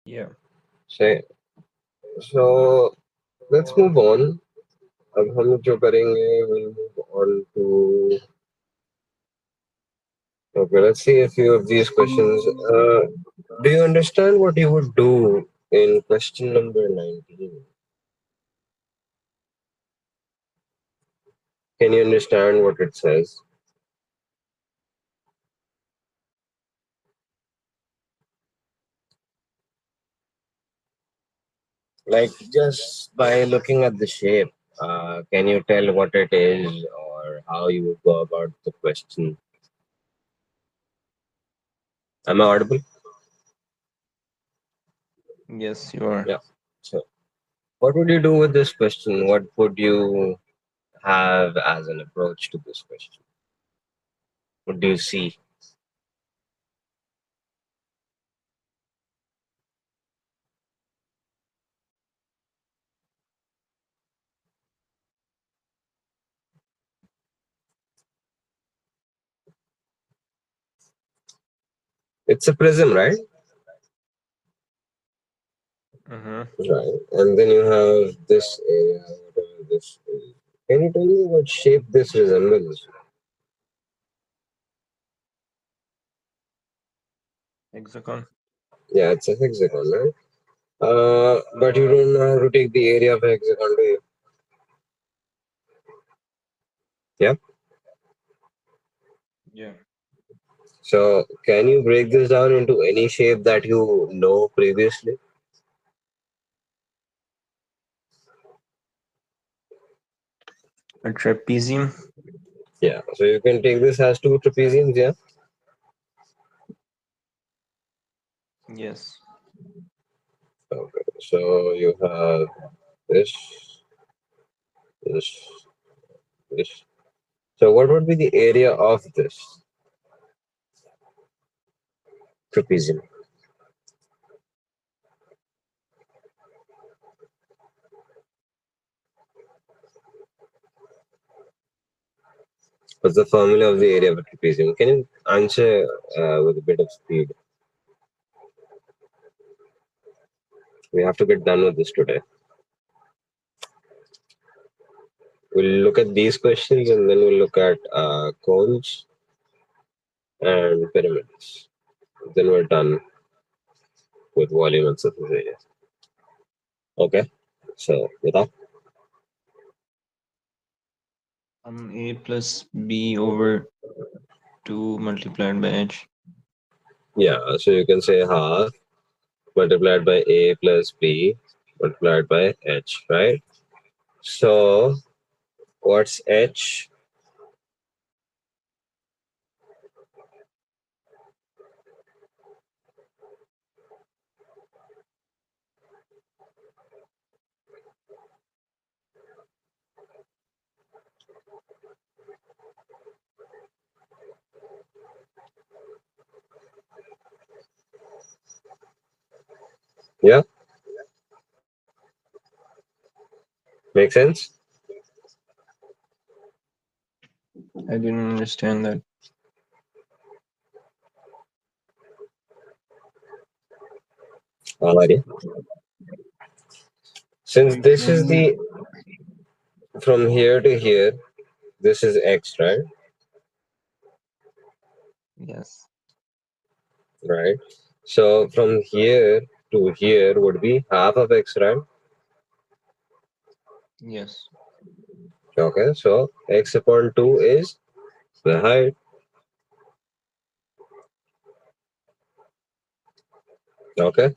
Yeah. Say, so let's move on. अब हम जो करेंगे, we'll move on to. Okay, let's see a few of these questions. Do you understand what you would do in question number 19? Can you understand what it says? Like just by looking at the shape, can you tell what it is or how you would go about the question? Am I audible? Yes, you are. Yeah. So, what would you do with this question? What would you have as an approach to this question? What do you see? It's a prism, right? Mm-hmm. Right. And then you have this area, whatever this is. Can you tell me what shape this resembles? Hexagon. Yeah, it's a hexagon, right? But you don't know how to take the area of a hexagon, do you? Yeah. Yeah. So, can you break this down into any shape that you know previously? A trapezium. Yeah. So, you can take this as two trapeziums, yeah? Yes. Okay. So, you have this, this, this. So, what would be the area of this trapezium? What's the formula of the area of a trapezium? Can you answer with a bit of speed? We have to get done with this today. We'll look at these questions and then we'll look at cones and pyramids. Then we're done with volume and surface area. Okay. So, without. A plus B over 2 multiplied by H. Yeah. So, you can say half multiplied by A plus B multiplied by H, right? So, what's H? Yeah. Make sense? I didn't understand that. Alrighty. Since this is Explain. the from here to here, this is X, right? Yes. Right. So from here to here would be half of X, right? Yes. Okay. So X upon 2 is the height. Okay.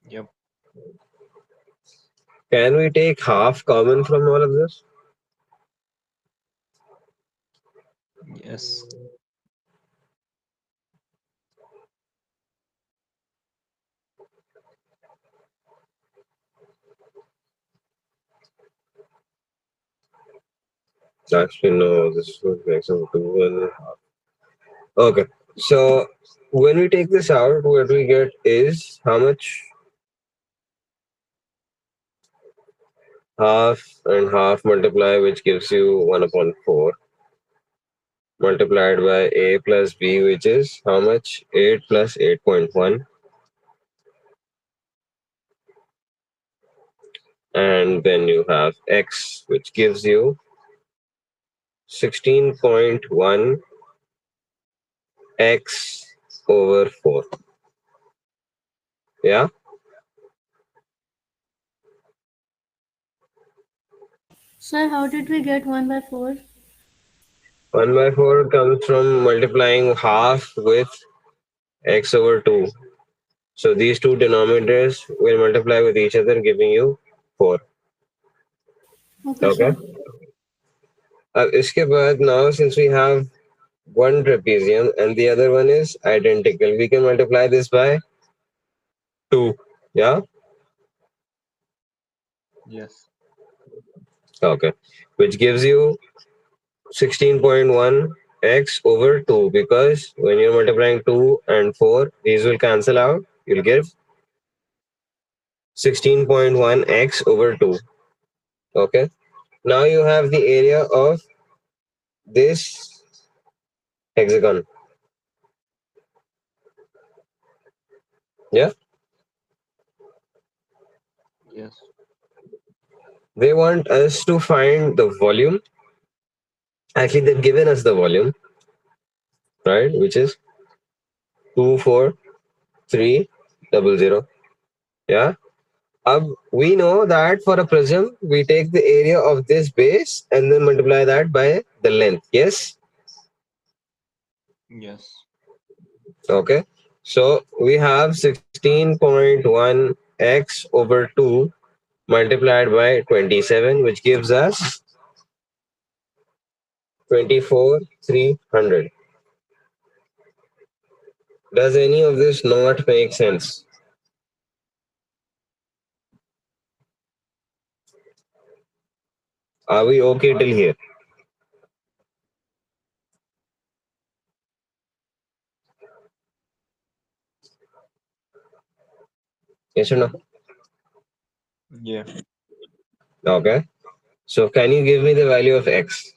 Yep. Can we take half common from all of this? Yes. Actually, no. This would make sense. 2 and a half. Okay. So when we take this out, what we get is how much? Half and half multiply, which gives you 1 upon 4. multiplied by a plus b, which is how much? 8 plus 8.1. And then you have x, which gives you 16.1 x over 4. Yeah? Sir, how did we get 1 by 4? 1 by 4 comes from multiplying half with x over 2. So these two denominators will multiply with each other, giving you 4. Okay, Okay? sir. इसके बाद, now since we have one trapezium and the other one is identical, we can multiply this by 2. Yeah? Yes. Okay. Which gives you 16.1 x over 2, because when you're multiplying 2 and 4, these will cancel out. You'll give 16.1 x over 2. Okay. Now you have the area of this hexagon. Yeah. Yes. They want us to find the volume. Actually, they've given us the volume, right? Which is 24300. Yeah. We know that for a prism, we take the area of this base and then multiply that by the length. Yes. Yes. Okay. So we have 16.1 x over 2 multiplied by 27, which gives us 24,300. Does any of this not make sense? Are we okay till here? Yes or no? Yeah. Okay. So can you give me the value of x?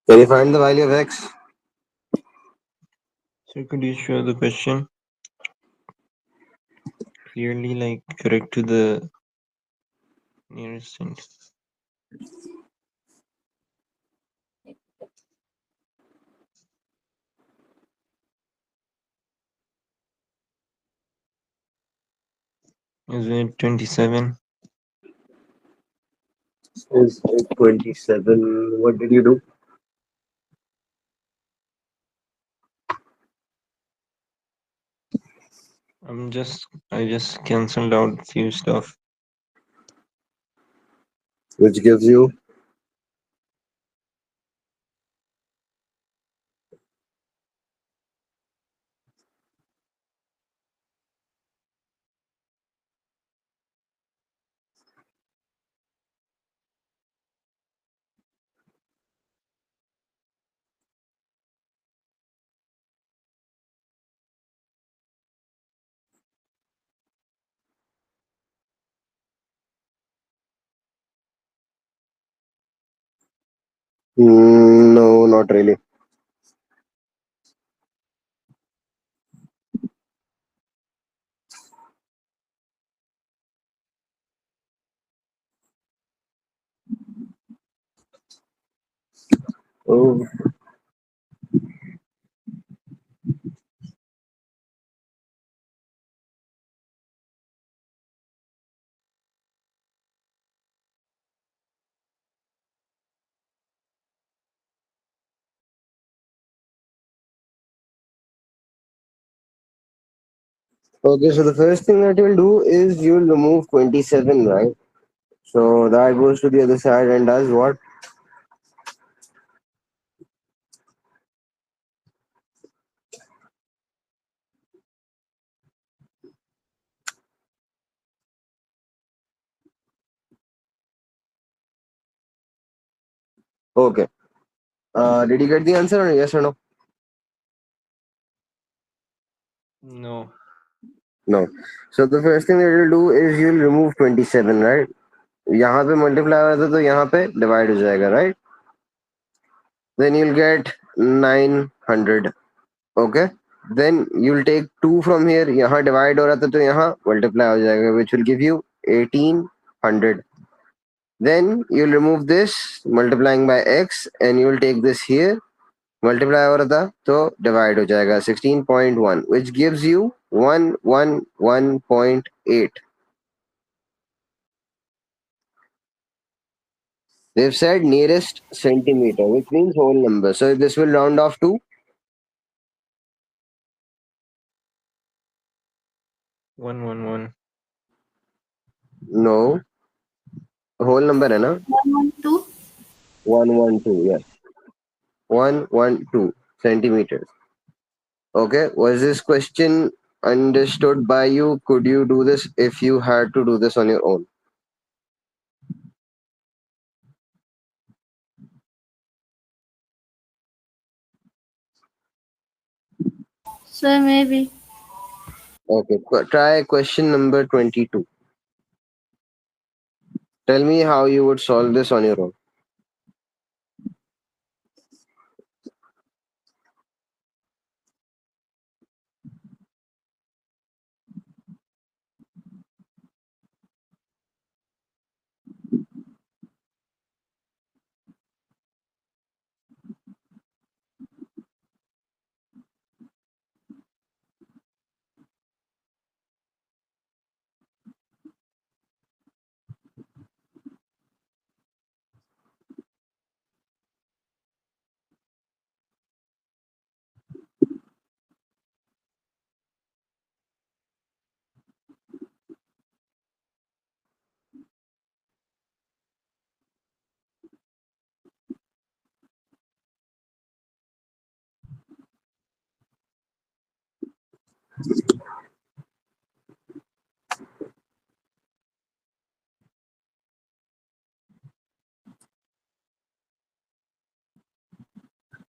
Can you find the value of x? So could you show the question clearly, like correct to the nearest cent? Is it 27? Is 27. What did you do? I just cancelled out few stuff. Which gives you No, not really. Oh, okay, so the first thing that you'll do is you'll remove 27, right? So that goes to the other side and does what? Okay. Did you get the answer or yes or no? No. No. So the first thing that you'll do is you'll remove 27, right? यहाँ पे multiply हो रहा था तो यहाँ पे divide हो जाएगा, right? Then you'll get 900. Okay. Then you'll take 2 from here. यहाँ divide हो रहा था तो यहाँ multiply हो जाएगा, which will give you 1800. Then you'll remove this multiplying by x and you'll take this here. Multiply हो रहा था तो divide हो जाएगा 16.1, which gives you 111.8. They've said nearest centimeter, which means whole number. So this will round off to 111. no whole number है ना 112. 112. Yes, 112 centimeters. Okay, was this question understood by you? Could you do this if you had to do this on your own? Sir, maybe. Okay, try question number 22. Tell me how you would solve this on your own.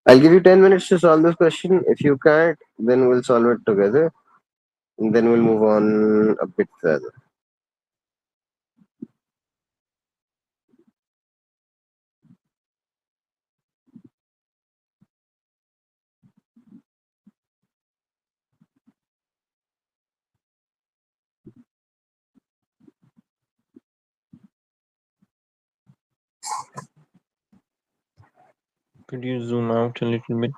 I'll give you 10 minutes to solve this question. If you can't, then we'll solve it together. And then we'll move on a bit further. Could you zoom out a little bit?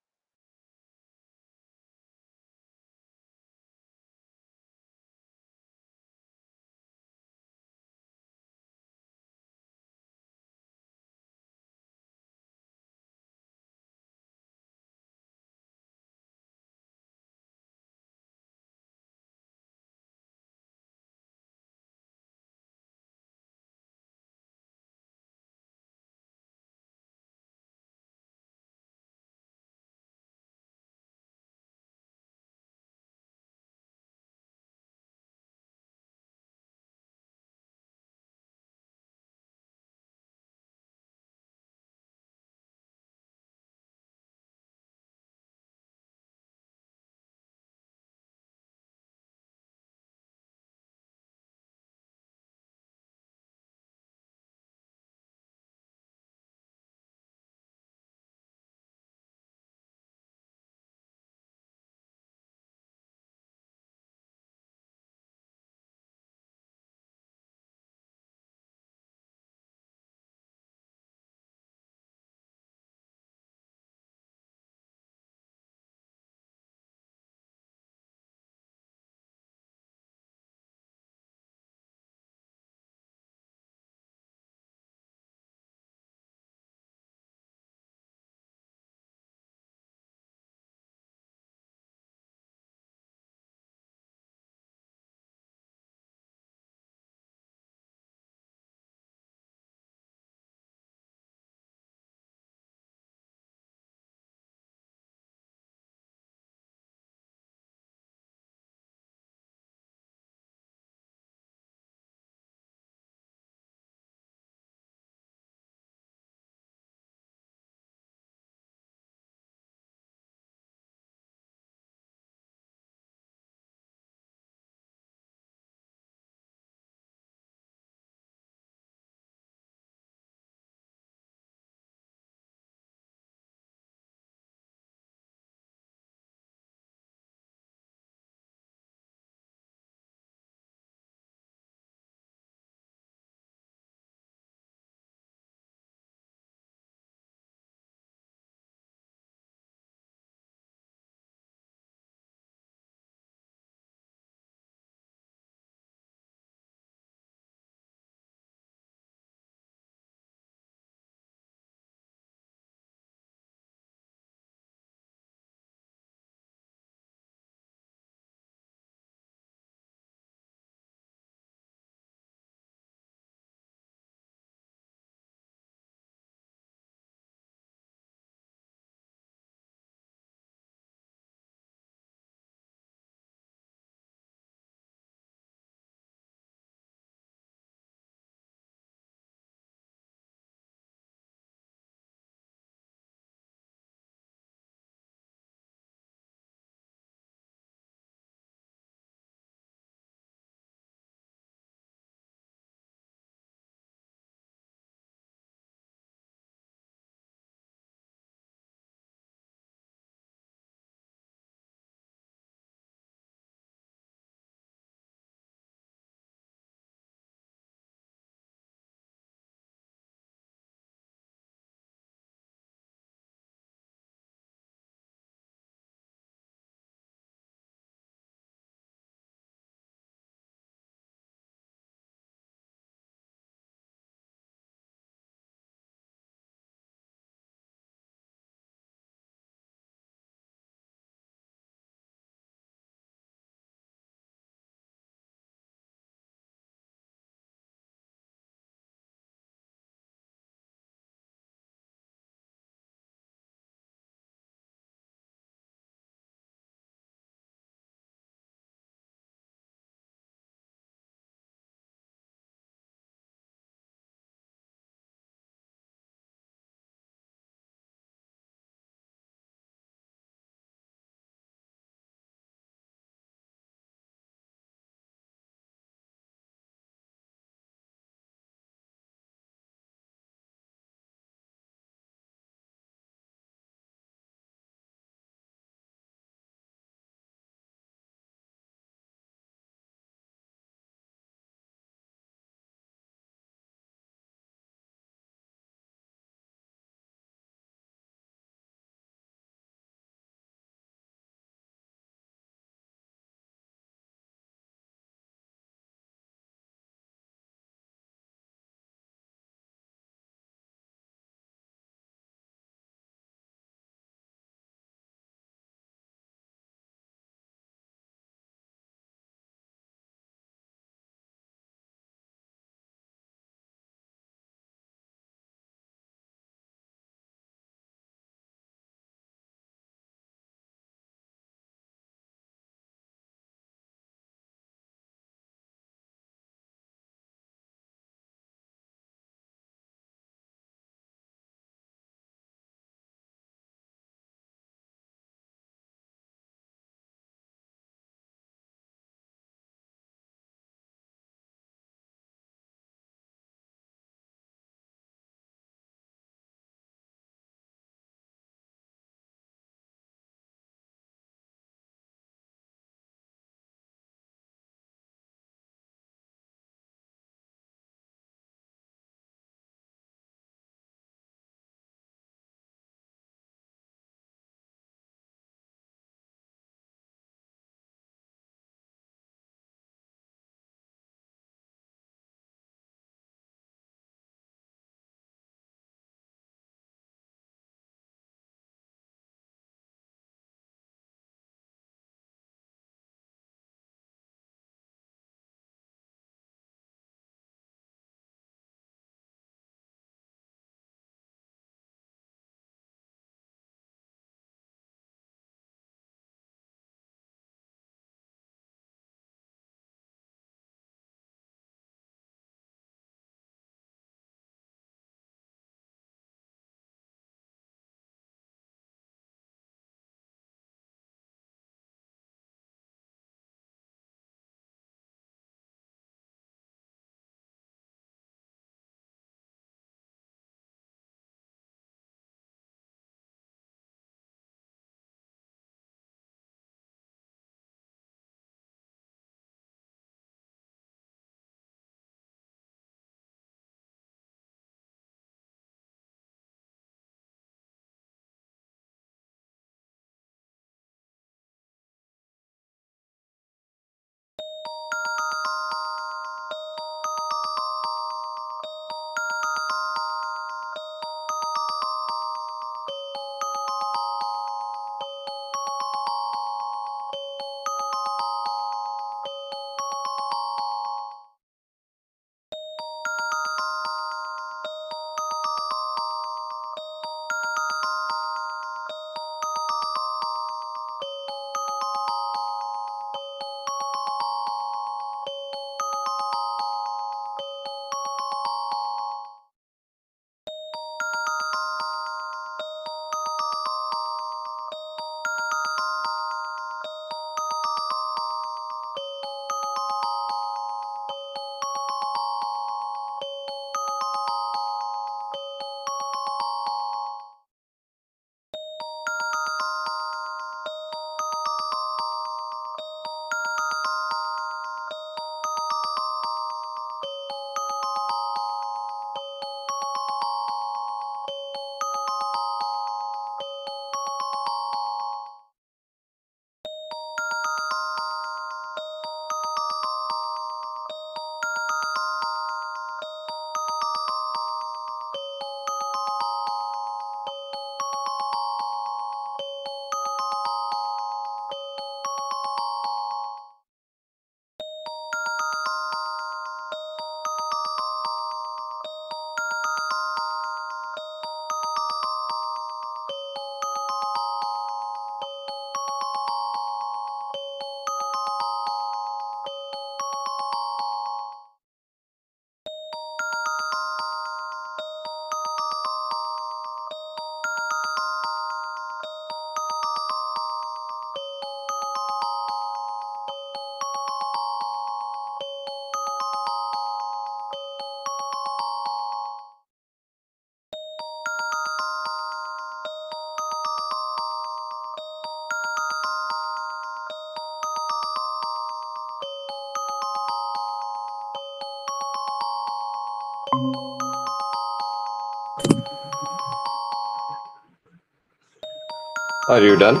Are you done?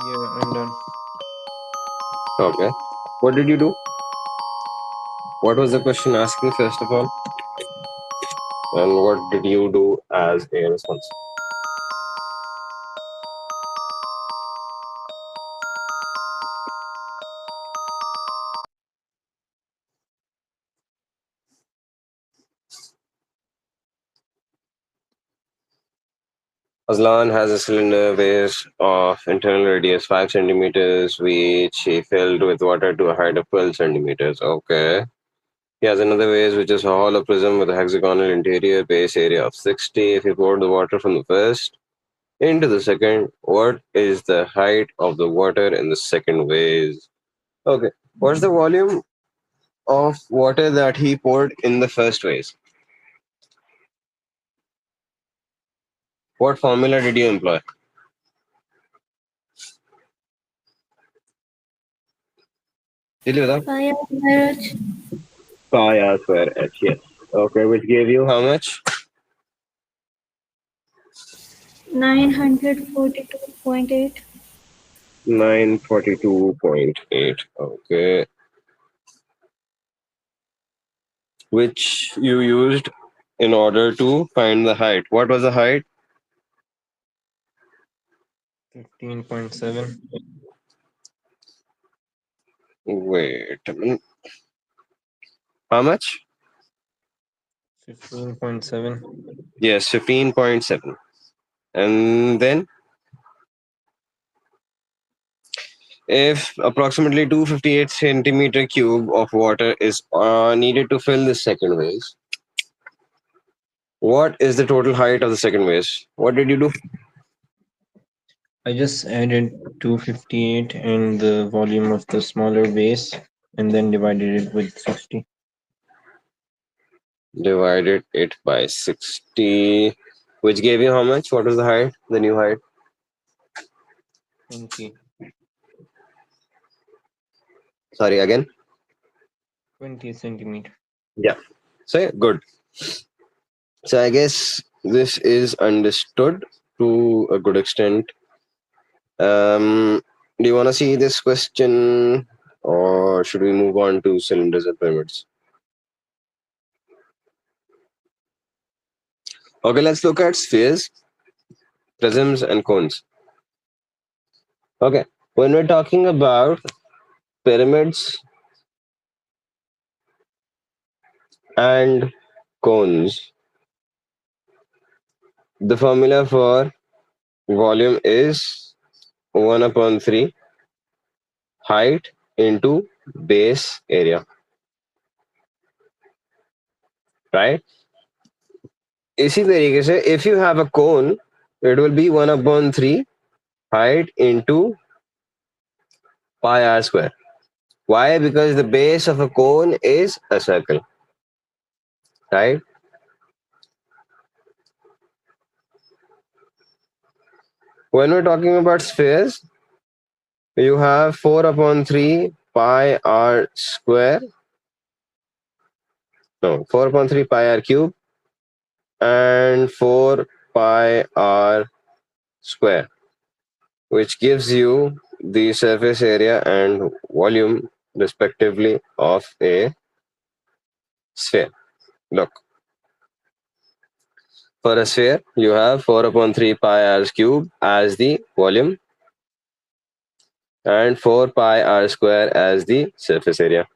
Yeah, I'm done. Okay. What did you do? What was the question asking, first of all? And what did you do as a response? Aslan has a cylinder base of internal radius 5 centimeters, which he filled with water to a height of 12 centimeters. Okay. He has another vase which is a hollow prism with a hexagonal interior base area of 60. If he poured the water from the first into the second, what is the height of the water in the second vase? Okay. What's the volume of water that he poured in the first vase? What formula did you employ? Did you know? Pi r square h. Pi r square h, yes. Okay, which gave you how much? 942.8. 942.8. Okay. Which you used in order to find the height. What was the height? 15.7. Wait a minute. How much? 15.7. Yes, 15.7. And then, if approximately 258 centimeter cube of water is needed to fill the second vase, what is the total height of the second vase? What did you do? I just added 258 and the volume of the smaller base and then divided it with 60. Divided it by 60, which gave you how much? What was the height? The new height? 20. Sorry, again? 20 centimeter. Yeah. So, yeah, good. So, I guess this is understood to a good extent. Do you want to see this question or should we move on to cylinders and pyramids? Okay, let's look at spheres, prisms, and cones. Okay, when we're talking about pyramids and cones, the formula for volume is 1 upon 3 height into base area, right? इसी तरीके से if you have a cone, it will be 1 upon 3 height into pi r square. Why? Because the base of a cone is a circle, right? When we're talking about spheres, you have 4 upon 3 pi r square. No, 4 upon 3 pi r cube and 4 pi r square, which gives you the surface area and volume respectively of a sphere. Look, for a sphere, you have 4 upon 3 pi r cube as the volume and 4 pi r square as the surface area.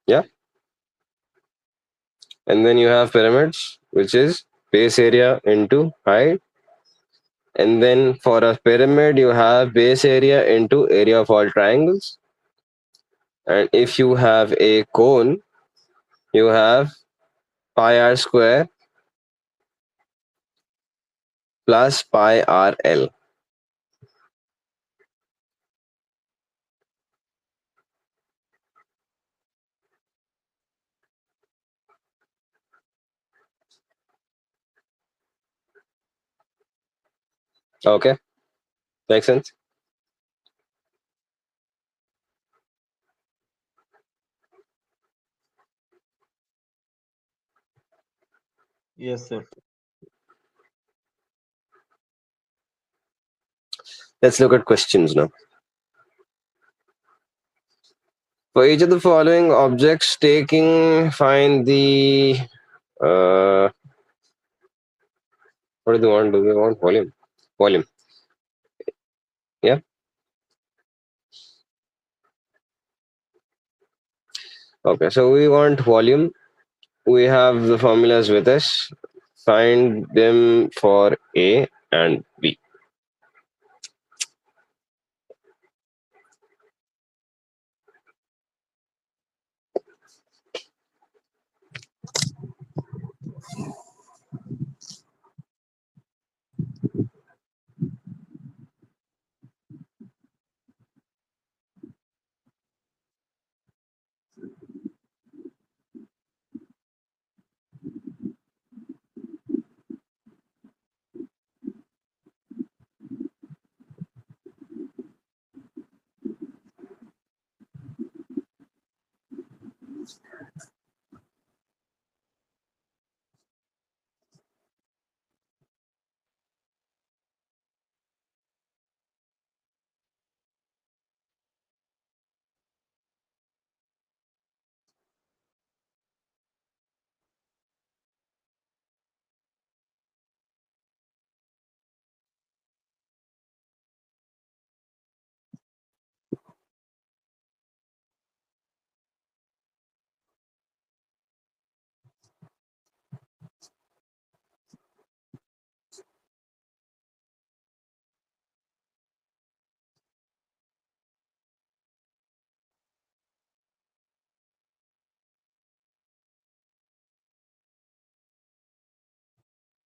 Yeah. And then you have pyramids, which is base area into height. And then for a pyramid, you have base area into area of all triangles. And if you have a cone, you have pi r square plus pi r l. Okay, makes sense. Yes, sir. Let's look at questions now. For each of the following objects, find the what do they want? Do they want volume? Volume. Yeah. Okay. So we want volume. We have the formulas with us. Find them for A and B.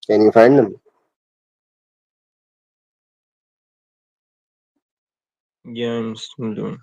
Can you find them? Yeah, I'm still doing.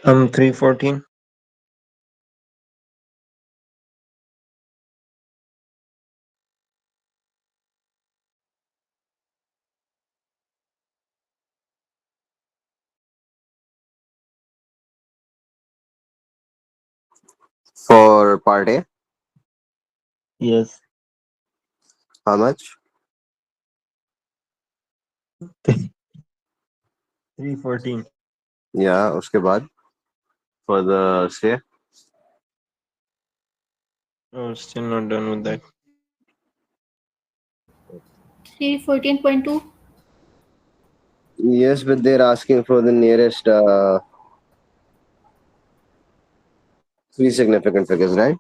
I'm 314. For part A, Yes. how much? 314. Yeah, उसके बाद for the C. Oh, still not done with that. 314.2. Yes, but they're asking for the nearest three significant figures, right?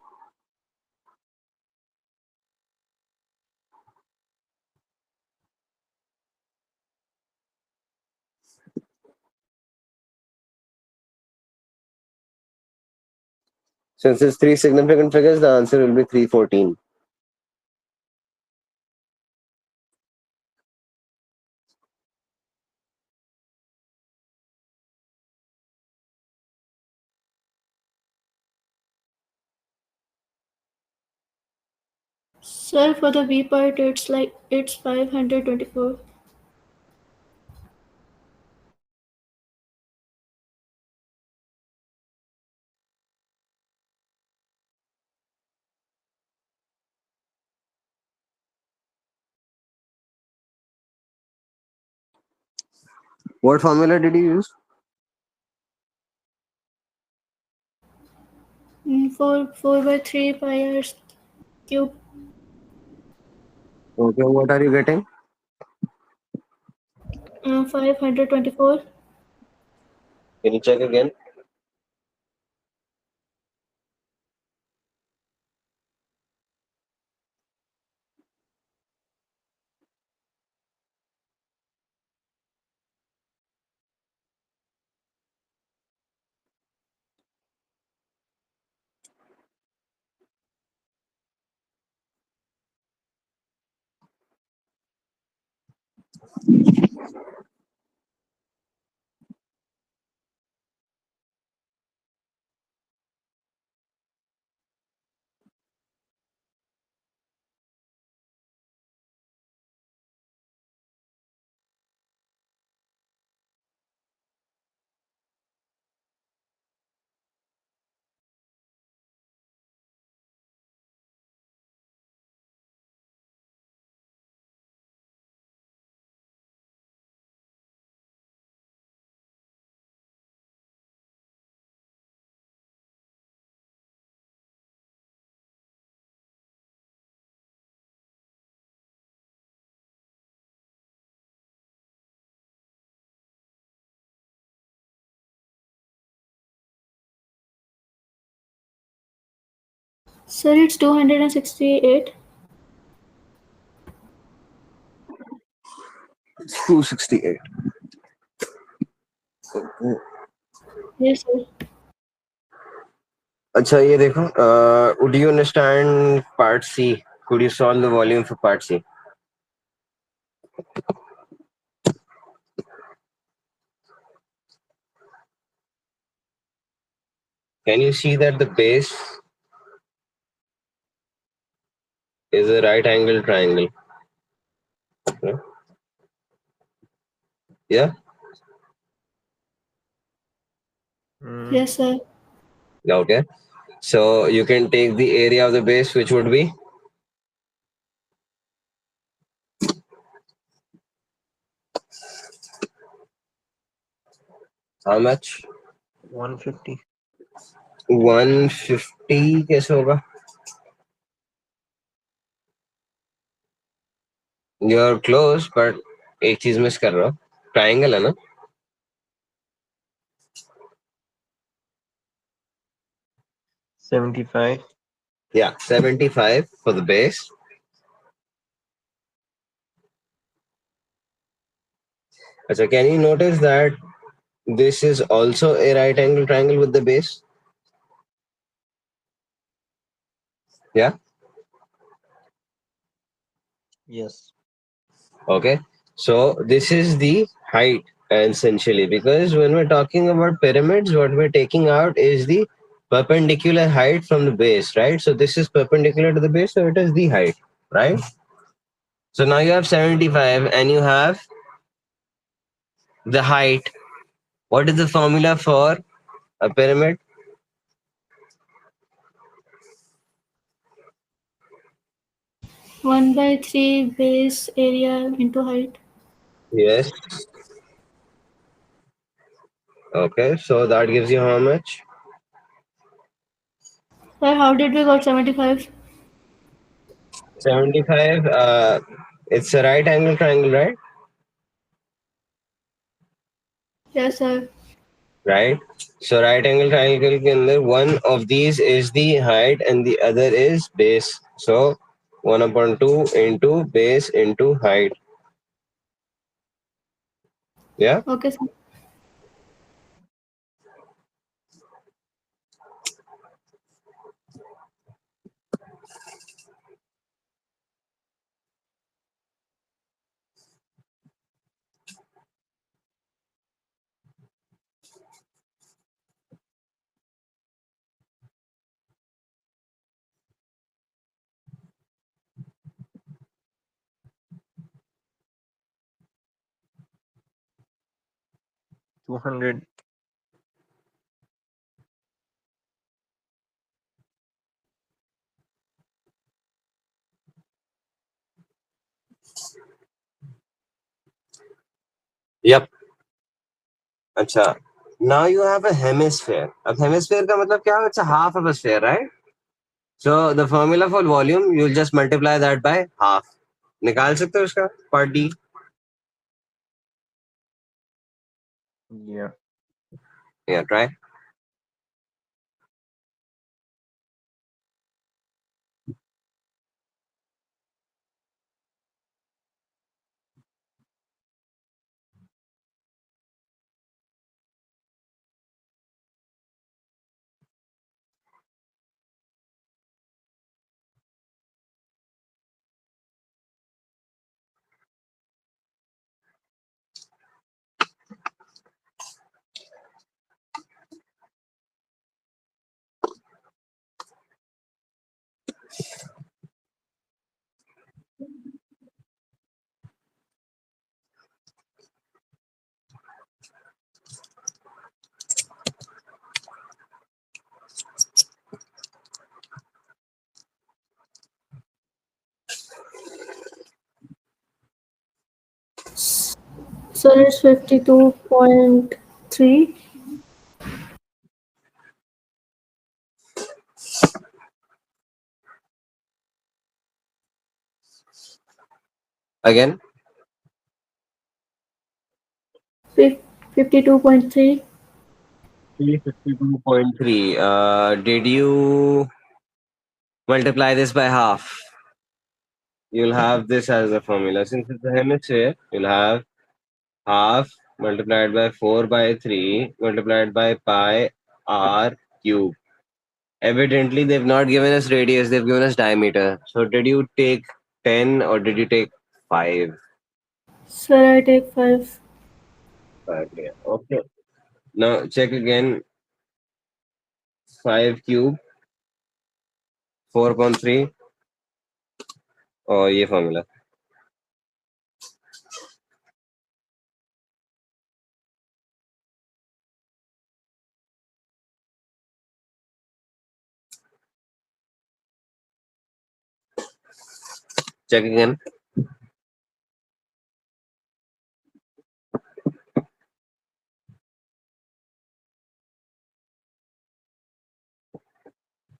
Since it's three significant figures, the answer will be 314. Sir, for the B part, it's 524. What formula did you use? 4 by 3 pi r cube. Okay, what are you getting? 524. Can you check again? Sir, it's 268. It's 268. Yes, sir. अच्छा ये देखो, would you understand part C? Could you solve the volume for part C? Can you see that the base is a right angle triangle? Yeah? Yeah? Yes, sir. Okay. So you can take the area of the base, which would be how much? 150. 150 कैसे होगा? You're close, but एक चीज miss कर रहा हो. Triangle है ना? 75. Yeah, 75 for the base. So can you notice that this is also a right angle triangle with the base? Yeah. Yes. Okay. So this is the height essentially, because when we're talking about pyramids, what we're taking out is the perpendicular height from the base, right? So this is perpendicular to the base, so it is the height, right? So now you have 75 and you have the height. What is the formula for a pyramid? 1 by 3 base area into height. Yes. Okay, so that gives you how much? Sir, how did we got 75? 75. It's a right angle triangle, right? Yes, sir. Right. So right angle triangle के अंदर one of these is the height and the other is base. So 1/2 into base into height. Yeah. Okay, sir. 200. Yep. अच्छा. Now you have a hemisphere. अब hemisphere का मतलब क्या है? It's a half of a sphere, right? So the formula for volume, you'll just multiply that by half. निकाल सकते हो उसका part D? Yeah. Yeah, try. Sir, it's 52.3. Again. 52.3. 352.3. Did you multiply this by half? You'll have this as a formula. Since it's a hemisphere, you'll have half multiplied by 4 by 3 multiplied by pi r cube. Evidently, they've not given us radius, they've given us diameter. So, did you take 10 or did you take 5? Sir, I take 5. 5, yeah. Okay. Now, check again. 5 cube, 4.3, और ये formula. Check again.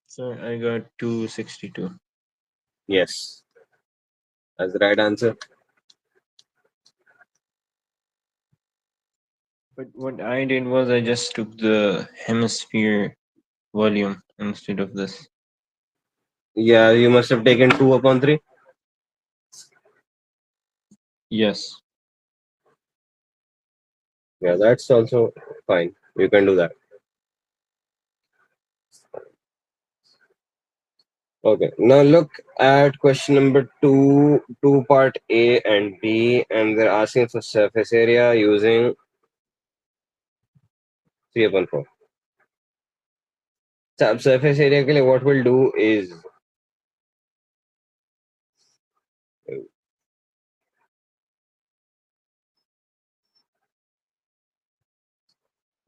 So I got 262. Yes. That's the right answer. But what I did was I just took the hemisphere volume instead of this. Yeah, you must have taken 2/3. Yes. Yeah, that's also fine. You can do that. Okay, now look at question number two part A and B, and they're asking for surface area using 3/4. So, अब surface area के लिए what we'll do is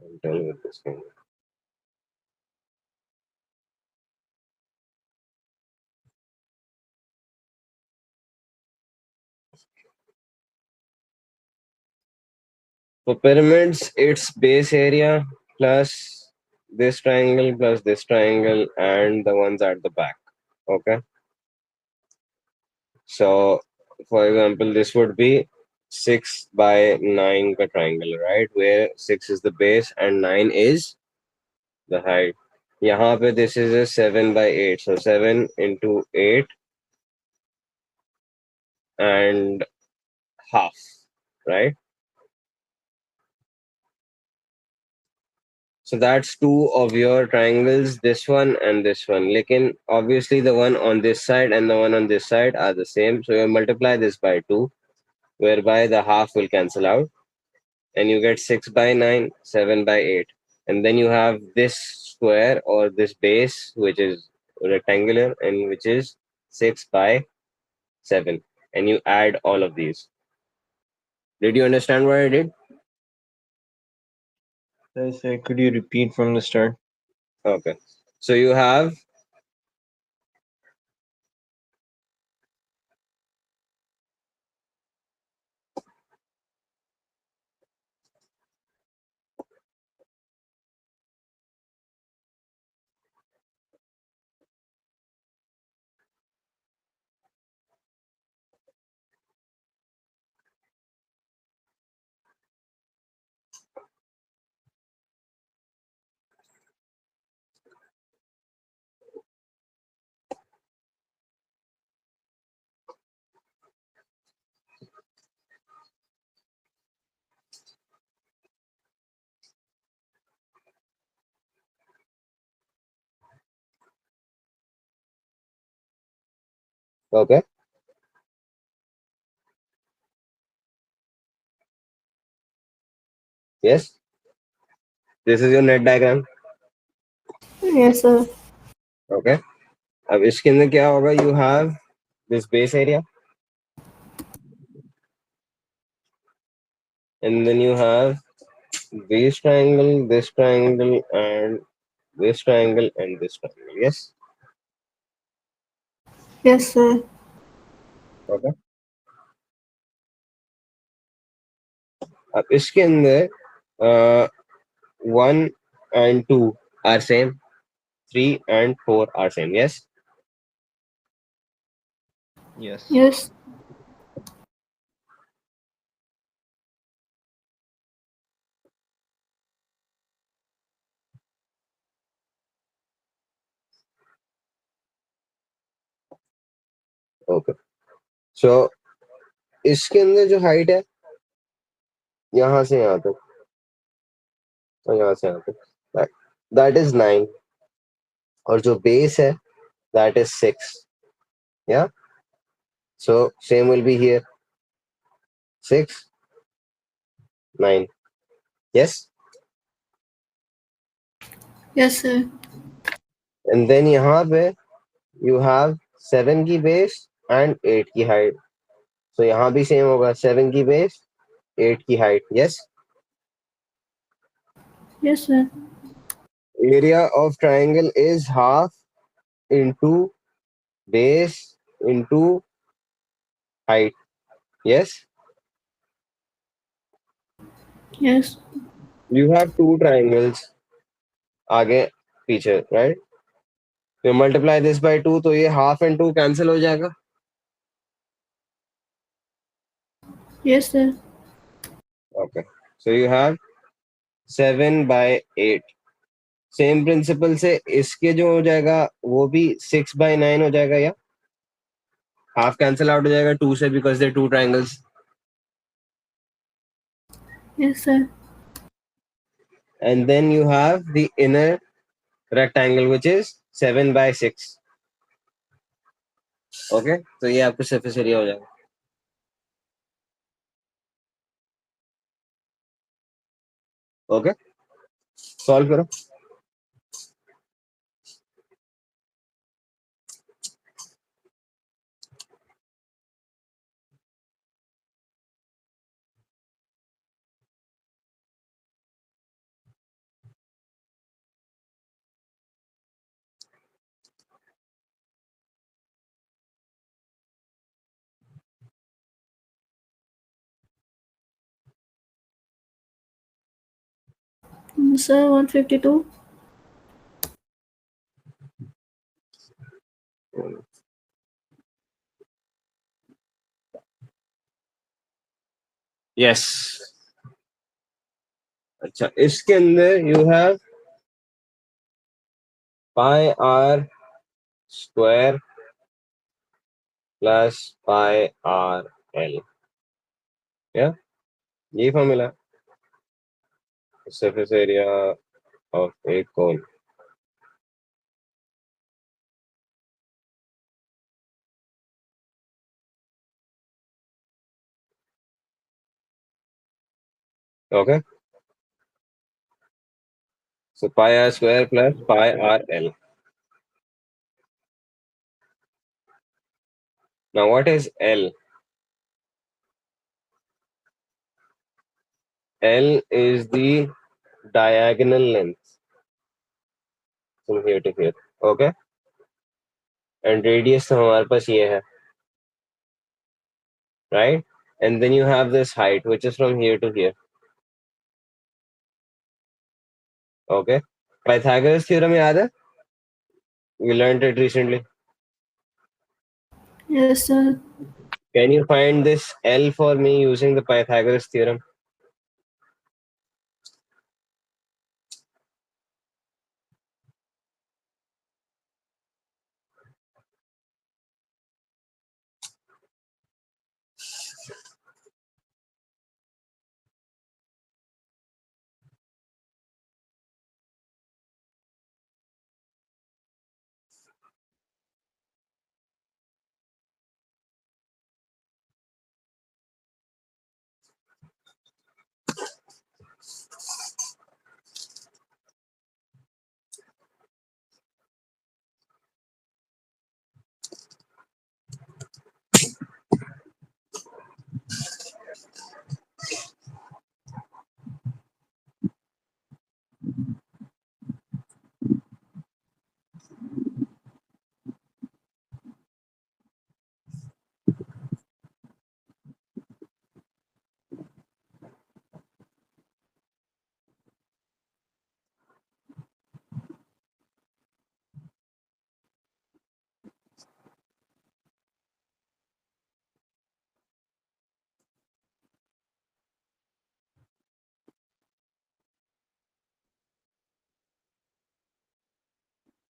I'm done with this thing. For pyramids, it's base area plus this triangle plus this triangle and the ones at the back. Okay. So, for example, this would be 6 by 9 ka triangle, right? Where 6 is the base and 9 is the height. यहाँ पे this is a 7 by 8. So 7 into 8 and half, right? So that's two of your triangles, this one and this one. Lekin obviously the one on this side and the one on this side are the same. So you multiply this by 2, whereby the half will cancel out. And you get 6 by 9, 7 by 8. And then you have this square or this base, which is rectangular and which is 6 by 7. And you add all of these. Did you understand what I did? So could you repeat from the start? Okay. So you have okay. Yes. This is your net diagram. Yes, sir. Okay. अब इसके अंदर क्या होगा? You have this base area, and then you have this triangle, this triangle, and this triangle, and this triangle. Yes. Yes, sir. Okay. अब इसके अंदर 1 and 2 are same, 3 and 4 are same. Yes. Yes. Yes. Okay. So इसके अंदर जो height है यहाँ से यहाँ तक और यहाँ से यहाँ तक, that is 9, और जो बेस है that is 6. Yeah. So same will be here. 6, 9. Yes. Yes, sir. And then यहाँ पे you have 7 की base and 8 की height. So यहाँ भी same होगा, 7 की base, 8 की height. Yes. Yes, sir. Area of triangle is half into base into height. Yes. Yes. You have two triangles आगे पीछे, right? You multiply this by 2, तो ये half and 2 cancel हो जाएगा. Yes, sir. Okay. So you have 7 by 8. Same principle से इसके जो हो जाएगा वो भी 6 by 9 हो जाएगा, या हाफ कैंसिल आउट हो जाएगा 2 से, because the two triangles. Yes, sir. And then you have the inner rectangle which is 7 by 6. Okay, तो ये आपका सरफेस एरिया हो जाएगा. ओके, सॉल्व करो. Sir, 152. यस. अच्छा, इसके अंदर you have pi r square plus pi r l. या ये formula surface area of a cone. Okay. So pi r square plus pi r l. Now what is L? L is the diagonal length from here to here. Okay? And radius तो हमारे पास ये है. Right? And then you have this height, which is from here to here. Okay? Pythagoras theorem याद है? We learned it recently. Yes, sir. Can you find this L for me using the Pythagoras theorem?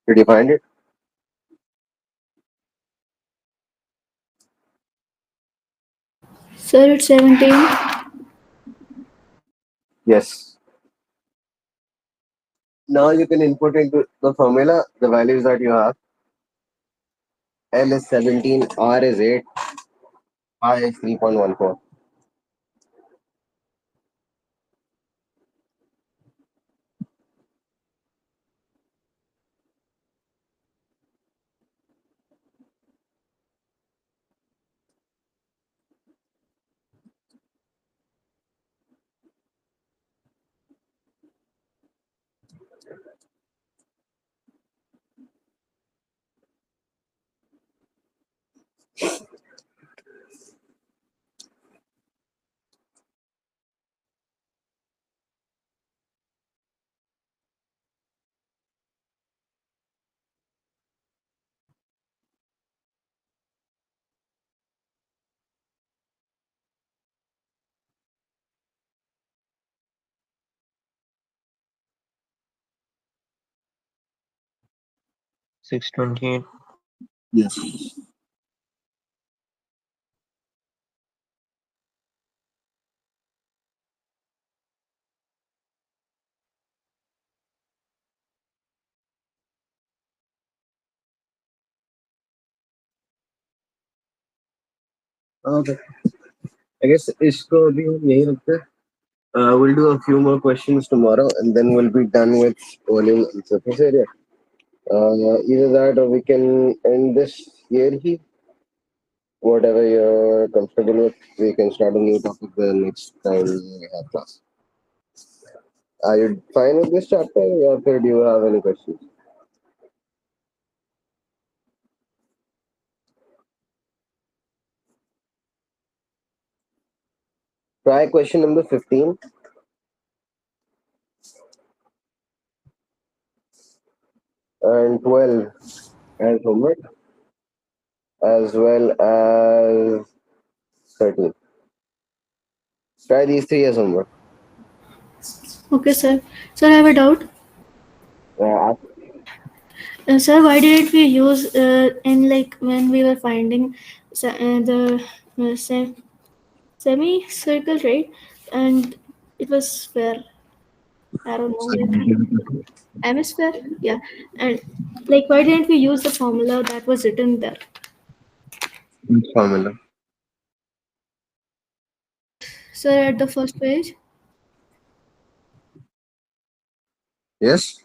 Did you find it? Sir, it's 17. Yes. Now you can input into the formula the values that you have. L is 17, R is 8, I is 3.14. $6.28. Yes. Okay. I guess इसको अभी हम यही रखते हैं. We'll do a few more questions tomorrow and then we'll be done with volume and surface area. Either that or we can end this here. Whatever you're comfortable with, we can start a new topic the next time we have class. Are you fine with this chapter or do you have any questions? Try question number 15. And 12 as homework, as well as 13. Try these three as homework. Okay, sir. Sir, I have a doubt. Ask. Sir, why didn't we use in like when we were finding the semicircle, right? And it was square. I don't know. Like, hemisphere? Yeah. And like, why didn't we use the formula that was written there? Which formula? Sir, at the first page. Yes.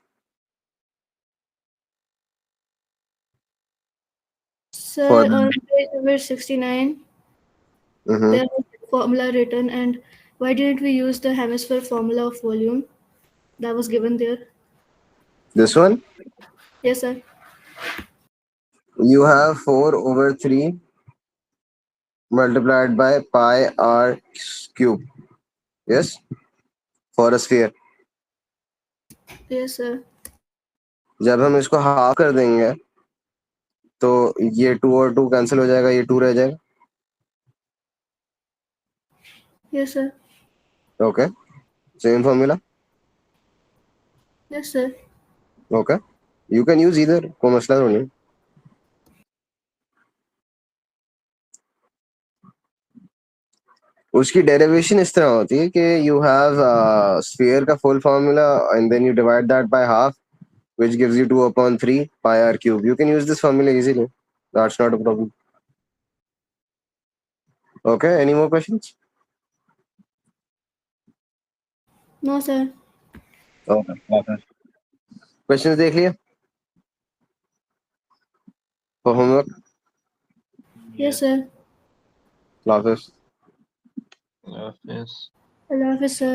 Sir, For- on page number 69, Mm-hmm. there was a formula written, and why didn't we use the hemisphere formula of volume? that was given there. This one, Yes, sir. you have 4 over 3 multiplied by pi r cube. Yes, for a sphere. Yes, sir. जब हम इसको half कर देंगे तो ये 2 और 2 cancel हो जाएगा, ये 2 रह जाएगा. Yes, sir. Okay, same formula. Yes, sir. Okay, you can use either, कोई मसला तो नहीं. उसकी डेरिवेशन इस तरह होती है कि यू हैव स्फीयर का full formula and then you divide that by half which gives you 2/3 pi r cube. You can use this formula easily. That's not a problem. Okay, any more questions? No, sir. Okay. Questions देख लिए for homework Yes, sir. classes. Office. I love it, sir.